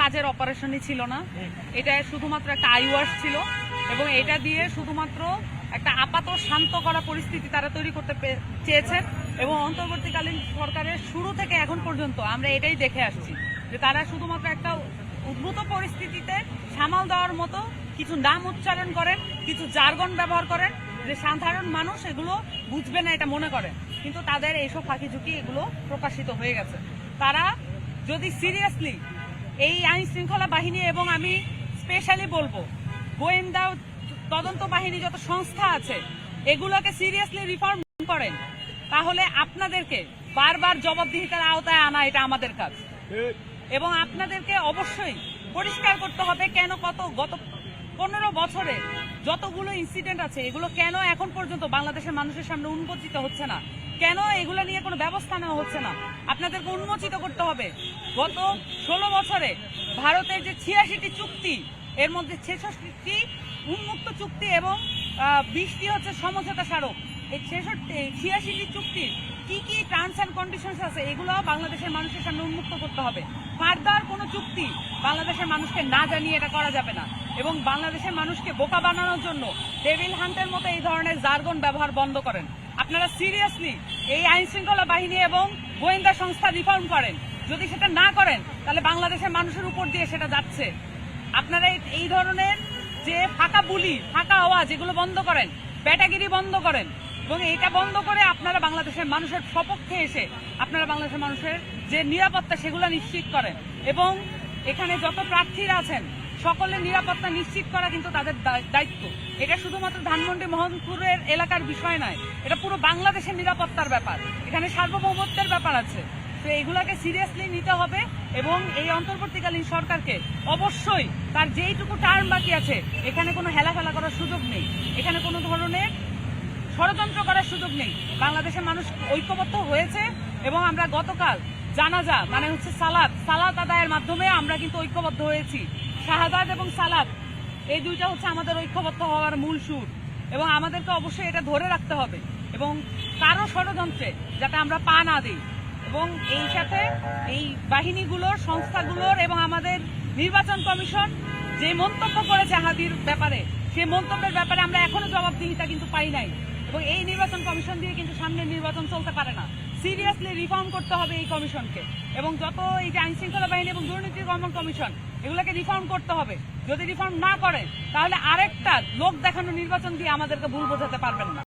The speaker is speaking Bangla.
কাজের অপারেশনই ছিল না, এটা শুধুমাত্র একটা আইওয়াশ ছিল এবং এটা দিয়ে শুধুমাত্র একটা আপাত শান্ত করা পরিস্থিতি তারা তৈরি করতে চেয়েছেন। এবং অন্তর্বর্তীকালীন সরকারের শুরু থেকে এখন পর্যন্ত আমরা এটাই দেখে আসছি যে তারা শুধুমাত্র একটা উদ্ভূত পরিস্থিতিতে সামাল দেওয়ার মতো কিছু নাম উচ্চারণ করেন, কিছু জার্গন ব্যবহার করেন যে সাধারণ মানুষ এগুলো বুঝবে না এটা মনে করেন, কিন্তু তাদের এইসব ফাঁকি ঝুঁকি এগুলো প্রকাশিত হয়ে গেছে। তারা যদি সিরিয়াসলি এই আইন শৃঙ্খলা বাহিনী এবং আমি স্পেশালি বলবো গোয়েন্দা তদন্ত বাহিনী যত সংস্থা আছে এগুলোকে সিরিয়াসলি রিফর্ম করেন, তাহলে আপনাদেরকে বারবার জবাবদিহিতার আওতায় আনা এটা আমাদের কাজ। এবং আপনাদেরকে অবশ্যই পরিষ্কার করতে হবে কেন গত 15 বছরে যতগুলো ইনসিডেন্ট আছে এগুলো কেন এখন পর্যন্ত বাংলাদেশের মানুষের সামনে উন্মোচিত হচ্ছে না, কেন এগুলো নিয়ে কোনো ব্যবস্থা নেওয়া হচ্ছে না। আপনাদেরকে উন্মোচিত করতে হবে গত 16 বছরে ভারতের যে 86টি চুক্তি, এর মধ্যে 66টি উন্মুক্ত চুক্তি এবং 20টি হচ্ছে সমঝোতা স্মারক। এই 86টি চুক্তির কি কি টার্মস অ্যান্ড কন্ডিশনস আছে এগুলো বাংলাদেশের মানুষের সামনে উন্মুক্ত করতে হবে। ফার্দার কোনো চুক্তি বাংলাদেশের মানুষকে না জানিয়ে এটা করা যাবে না। এবং বাংলাদেশের মানুষকে বোকা বানানোর জন্য ডেভিল হান্টের মতো এই ধরনের জার্গন ব্যবহার বন্ধ করেন। আপনারা সিরিয়াসলি এই আইন শৃঙ্খলা বাহিনী এবং গোয়েন্দা সংস্থা রিফর্ম করেন। যদি সেটা না করেন তাহলে বাংলাদেশের মানুষের উপর দিয়ে সেটা যাচ্ছে। আপনারা এই ধরনের যে ফাঁকা বুলি, ফাঁকা আওয়াজ এগুলো বন্ধ করেন, ব্যাটাগিরি বন্ধ করেন এবং এটা বন্ধ করে আপনারা বাংলাদেশের মানুষের সপক্ষে এসে আপনারা বাংলাদেশের মানুষের যে নিরাপত্তা সেগুলো নিশ্চিত করেন। এবং এখানে যত প্রার্থীরা আছেন সকলের নিরাপত্তা নিশ্চিত করা কিন্তু তাদের দায়িত্ব। এটা শুধুমাত্র ধানমন্ডি মোহনপুরের এলাকার বিষয় নয়, এটা পুরো বাংলাদেশের নিরাপত্তার ব্যাপার, এখানে সার্বভৌমত্বের ব্যাপার আছে। তো এগুলাকে সিরিয়াসলি নিতে হবে এবং এই অন্তর্বর্তীকালীন সরকারকে অবশ্যই তার যেইটুকু টার্ম বাকি আছে এখানে কোনো হেলাফেলা করার সুযোগ নেই, এখানে কোনো ধরনের ষড়যন্ত্র করার সুযোগ নেই। বাংলাদেশের মানুষ ঐক্যবদ্ধ হয়েছে এবং আমরা গতকাল জানাজা মানে হচ্ছে সালাত আদায়ের মাধ্যমে আমরা কিন্তু ঐক্যবদ্ধ হয়েছি। শাহাদাত এবং সালাত এই দুইটা হচ্ছে আমাদের ঐক্যবদ্ধ হওয়ার মূল সুর এবং আমাদেরকে অবশ্যই এটা ধরে রাখতে হবে এবং কারো ষড়যন্ত্রে যাতে আমরা পা না দিই। এবং এই সাথে এই বাহিনীগুলোর, সংস্থাগুলোর এবং আমাদের নির্বাচন কমিশন যে মন্তব্য করেছে হাদির ব্যাপারে, সেই মন্তব্যের ব্যাপারে আমরা এখনো জবাবদিহিতা কিন্তু পাই নাই এবং এই নির্বাচন কমিশন দিয়ে কিন্তু সামনের নির্বাচন চলতে পারে না। সিরিয়াসলি রিফর্ম করতে হবে এই কমিশনকে এবং যত এই যে আইন শৃঙ্খলা বাহিনী এবং দুর্নীতি দমন কমিশন এগুলোকে রিফর্ম করতে হবে। যদি রিফর্ম না করে তাহলে আরেকটা লোক দেখানো নির্বাচন দিয়ে আমাদেরকে ভুল বোঝাতে পারবেন না।